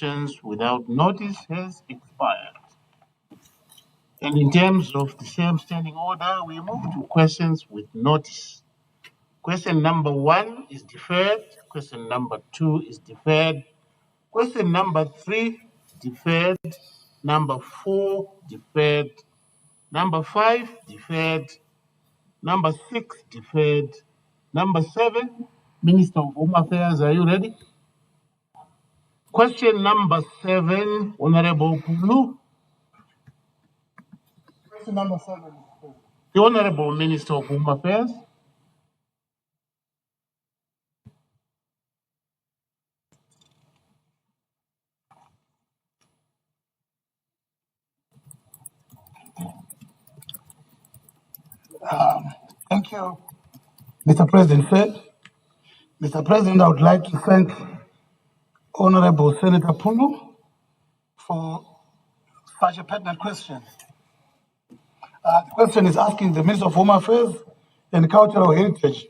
questions without notice has expired. And in terms of the same standing order, we move to questions with notice. Question number 1 is deferred. Question number 2 is deferred. Question number 3, deferred. Number 4, deferred. Number 5, deferred. Number 6, deferred. Number 7, Minister of Home Affairs, are you ready? Question number 7, Honorable Pulu. Question number 7. The Honorable Minister of Home Affairs. Thank you, Mr. President. Mr. President, I would like to thank Honorable Senator Pulu for such a pertinent question. The question is asking the Minister of Home Affairs and Cultural Heritage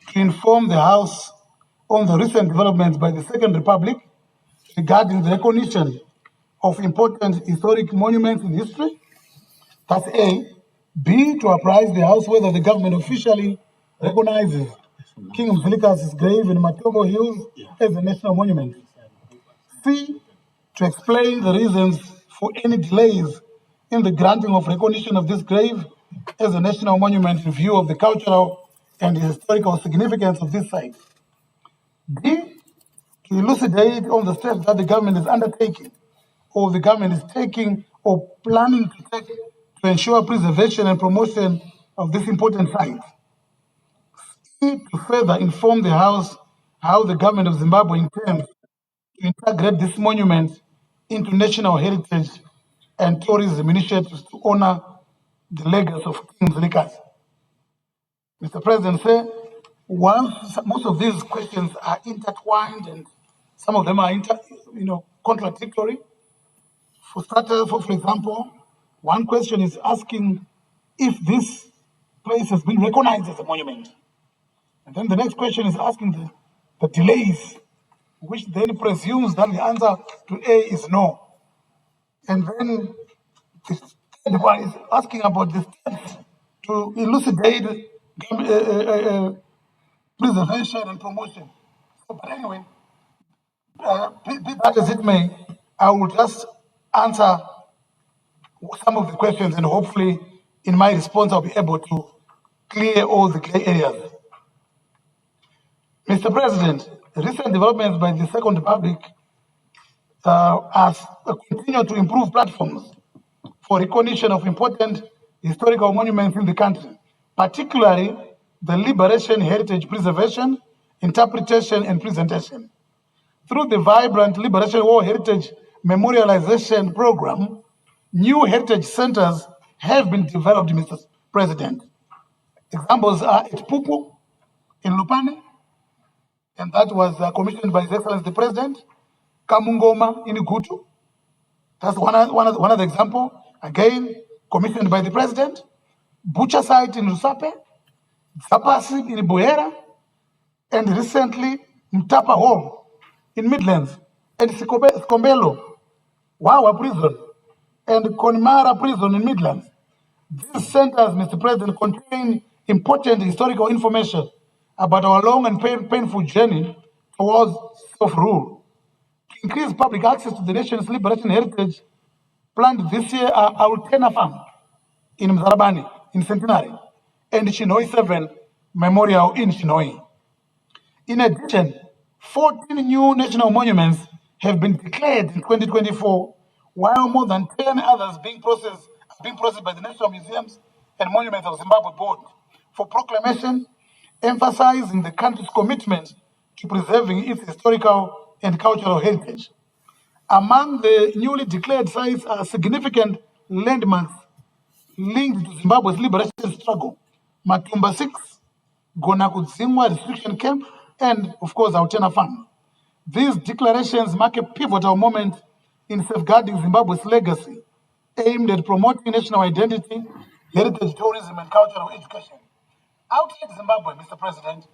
to inform the House on the recent developments by the Second Republic regarding the recognition of important historic monuments in history. That's A. B. To apprise the House whether the government officially recognizes King Mthwakazi's grave in Matobo Hills as a national monument. C. To explain the reasons for any delays in the granting of recognition of this grave as a national monument in view of the cultural and historical significance of this site. D. To elucidate on the steps that the government is undertaking or the government is taking or planning to take to ensure preservation and promotion of this important site. C. To further inform the House how the government of Zimbabwe intends to integrate this monument into national heritage and tourism initiatives to honor the legacy of King Mthwakazi. Mr. President, sir, most of these questions are intertwined and some of them are contradictory. For starters, for example, one question is asking if this place has been recognized as a monument. And then the next question is asking the delays, which then presumes that the answer to A is no. And then the third one is asking about the steps to elucidate preservation and promotion. So, but anyway, be that as it may, I will just answer some of the questions and hopefully in my response I'll be able to clear all the gray areas. Mr. President, recent developments by the Second Republic continue to improve platforms for recognition of important historical monuments in the country, particularly the liberation, heritage preservation, interpretation, and presentation. Through the vibrant Liberation War Heritage Memorialization Program, new heritage centers have been developed, Mr. President. Examples are at Pupu in Lupane, and that was commissioned by His Excellency the President. Kamungoma in Gutu, that's one of the example, again commissioned by the President. Butcher site in Rusape, Zapasi in Buhera, and recently Mtapa Hall in Midlands, and Sikombelo, Wawa Prison, and Connemara Prison in Midlands. These centers, Mr. President, contain important historical information about our long and painful journey towards self-rule. To increase public access to the nation's liberation heritage, planned this year are Altena Farm in Mzarabani, in Centenary, and Chinoi 7 Memorial in Chinoi. In addition, 14 new national monuments have been declared in 2024, while more than 10 others are being processed by the National Museums and Monuments of Zimbabwe Board for proclamation, emphasizing the country's commitment to preserving its historical and cultural heritage. Among the newly declared sites are significant landmarks linked to Zimbabwe's liberation struggle: Matumba 6, Gonakudzimwa restriction camp, and of course, Altena Farm. These declarations mark a pivotal moment in safeguarding Zimbabwe's legacy, aimed at promoting national identity, heritage tourism, and cultural education. Outside Zimbabwe, Mr. President,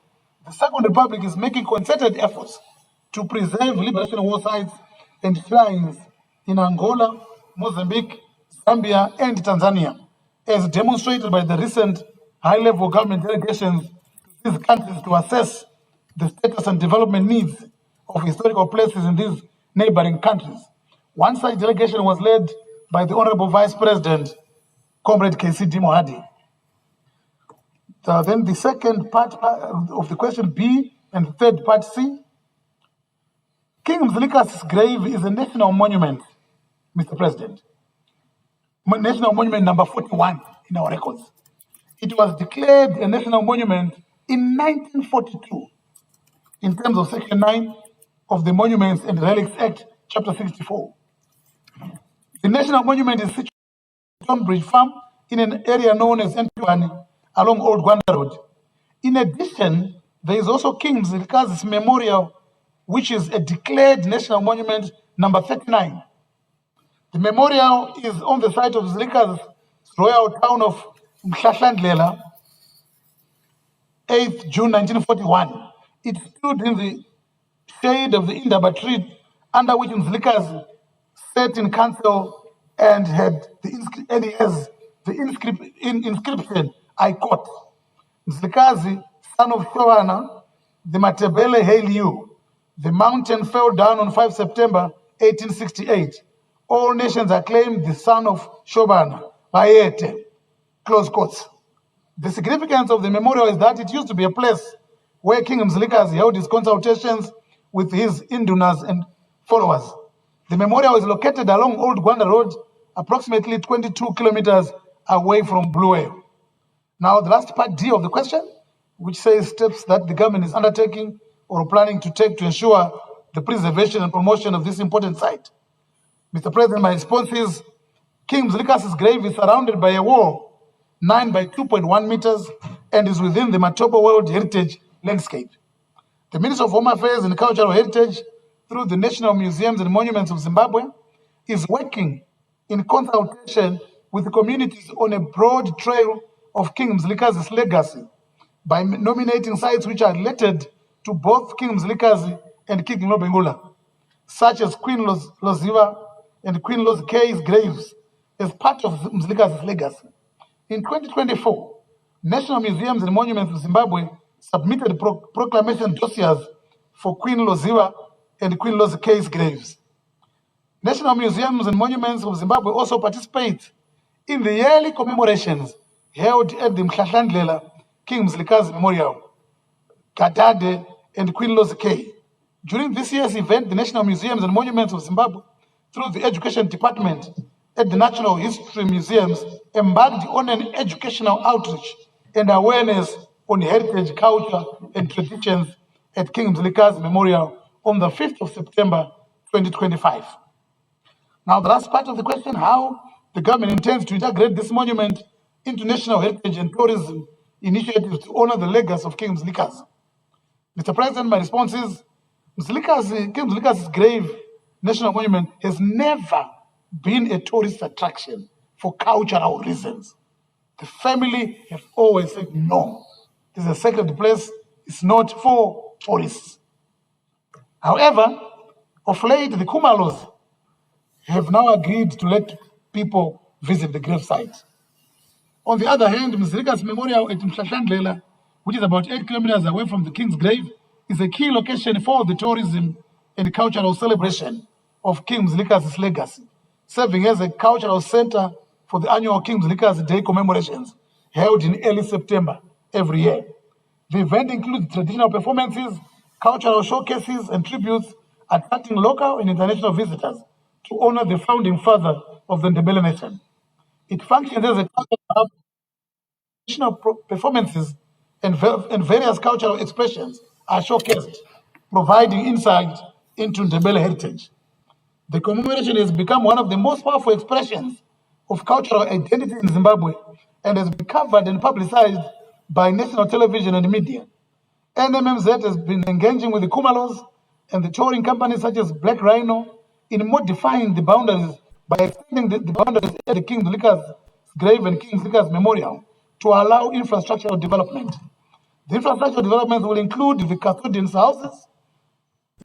the Second Republic is making concerted efforts to preserve liberation war sites and shrines in Angola, Mozambique, Zambia, and Tanzania, as demonstrated by the recent high-level government delegations to these countries to assess the status and development needs of historical places in these neighboring countries. One such delegation was led by the Honorable Vice President, Comrade KCD Mohadi. Then the second part of the question B and the third part C. King Mthwakazi's grave is a national monument, Mr. President. National monument number 41 in our records. It was declared a national monument in 1942 in terms of Section 9 of the Monuments and Relics Act, Chapter 64. The national monument is situated on Bridge Farm in an area known as Ntwakazi along Old Gwanda Road. In addition, there is also King Mthwakazi's Memorial, which is a declared national monument number 39. The memorial is on the site of Mthwakazi's royal town of Mhlahlandlela, 8th June 1941. It stood in the shade of the Indaba tree under which Mthwakazi sat in council and had he has the inscription, I quote, Mthwakazi, son of Shoana, the Matebele hail you. The mountain fell down on 5 September 1868. All nations acclaimed the son of Shobana, Bayete, close quotes. The significance of the memorial is that it used to be a place where King Mthwakazi held his consultations with his indunas and followers. The memorial is located along Old Gwanda Road, approximately 22 kilometers away from Blue Whale. Now, the last part D of the question, which says steps that the government is undertaking or planning to take to ensure the preservation and promotion of this important site. Mr. President, my response is King Mthwakazi's grave is surrounded by a wall 9 by 2.1 meters and is within the Matopo World Heritage Landscape. The Ministry of Home Affairs and Cultural Heritage, through the National Museums and Monuments of Zimbabwe, is working in consultation with the communities on a broad trail of King Mthwakazi's legacy by nominating sites which are related to both King Mthwakazi and King Lobengula, such as Queen Loziva and Queen Lozikei's graves as part of Mthwakazi's legacy. In 2024, National Museums and Monuments of Zimbabwe submitted proclamation dossiers for Queen Loziva and Queen Lozikei's graves. National Museums and Monuments of Zimbabwe also participate in the yearly commemorations held at the Mhlahlandlela King Mthwakazi Memorial, Gadade, and Queen Lozikei. During this year's event, the National Museums and Monuments of Zimbabwe, through the Education Department at the Natural History Museums, embarked on an educational outreach and awareness on heritage, culture, and traditions at King Mthwakazi Memorial on the 5th of September 2025. Now, the last part of the question, how the government intends to integrate this monument into national heritage and tourism initiatives to honor the legacy of King Mthwakazi. Mr. President, my response is King Mthwakazi's grave national monument has never been a tourist attraction for cultural reasons. The family have always said no. This is a sacred place. It's not for tourists. However, of late, the Kumalos have now agreed to let people visit the gravesite. On the other hand, Mthwakazi Memorial at Mhlahlandlela, which is about 8 kilometers away from the king's grave, is a key location for the tourism and cultural celebration of King Mthwakazi's legacy, serving as a cultural center for the annual King Mthwakazi Day commemorations held in early September every year. The event includes traditional performances, cultural showcases, and tributes, attracting local and international visitors to honor the founding father of the Ndebele nation. It functions as a cultural hub. Traditional performances and various cultural expressions are showcased, providing insight into Ndebele heritage. The commemoration has become one of the most powerful expressions of cultural identity in Zimbabwe and has been covered and publicized by national television and media. NMMZ has been engaging with the Kumalos and the touring companies such as Black Rhino in modifying the boundaries by extending the boundaries at the King Mthwakazi's grave and King Mthwakazi's memorial to allow infrastructural development. The infrastructural development will include the custodians' houses,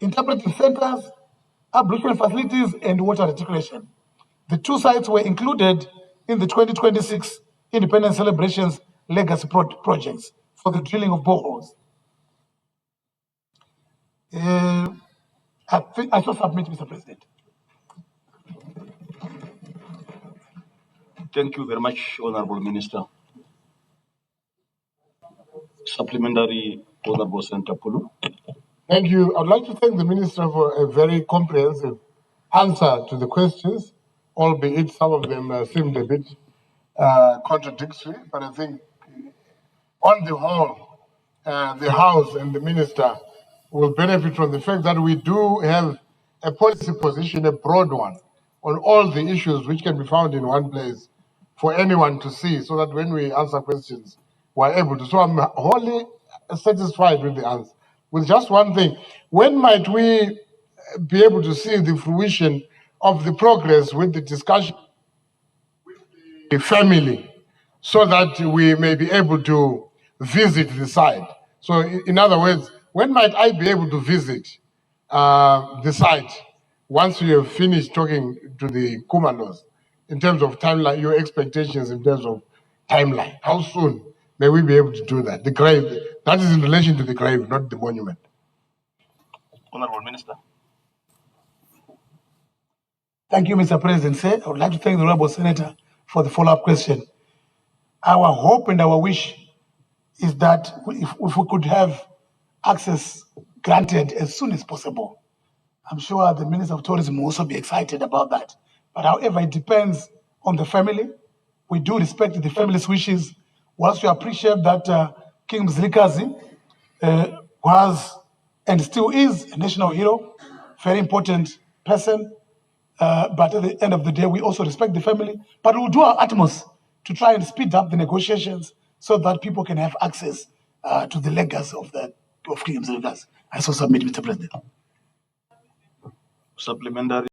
interpretive centers, ablution facilities, and water reticulation. The two sites were included in the 2026 Independence Celebrations Legacy Projects for the drilling of boreholes. I shall submit, Mr. President. Thank you very much, Honorable Minister. Supplementary, Honorable Senator Pulu. Thank you. I'd like to thank the Minister for a very comprehensive answer to the questions, albeit some of them seemed a bit contradictory, but I think on the whole, the House and the Minister will benefit from the fact that we do have a policy position, a broad one, on all the issues which can be found in one place for anyone to see, so that when we answer questions, we're able to. So I'm wholly satisfied with the answer. With just one thing, when might we be able to see the fruition of the progress with the discussion with the family, so that we may be able to visit the site? So in other words, when might I be able to visit the site once you have finished talking to the Kumanos in terms of timeline, your expectations in terms of timeline? How soon may we be able to do that? The grave, that is in relation to the grave, not the monument. Honorable Minister. Thank you, Mr. President. Sir, I would like to thank the Honorable Senator for the follow-up question. Our hope and our wish is that if we could have access granted as soon as possible. I'm sure the Minister of Tourism will also be excited about that. But however, it depends on the family. We do respect the family's wishes. Whilst we appreciate that King Mthwakazi was and still is a national hero, very important person. But at the end of the day, we also respect the family. But we'll do our utmost to try and speed up the negotiations so that people can have access to the legacy of King Mthwakazi. I so submit, Mr. President. Supplementary.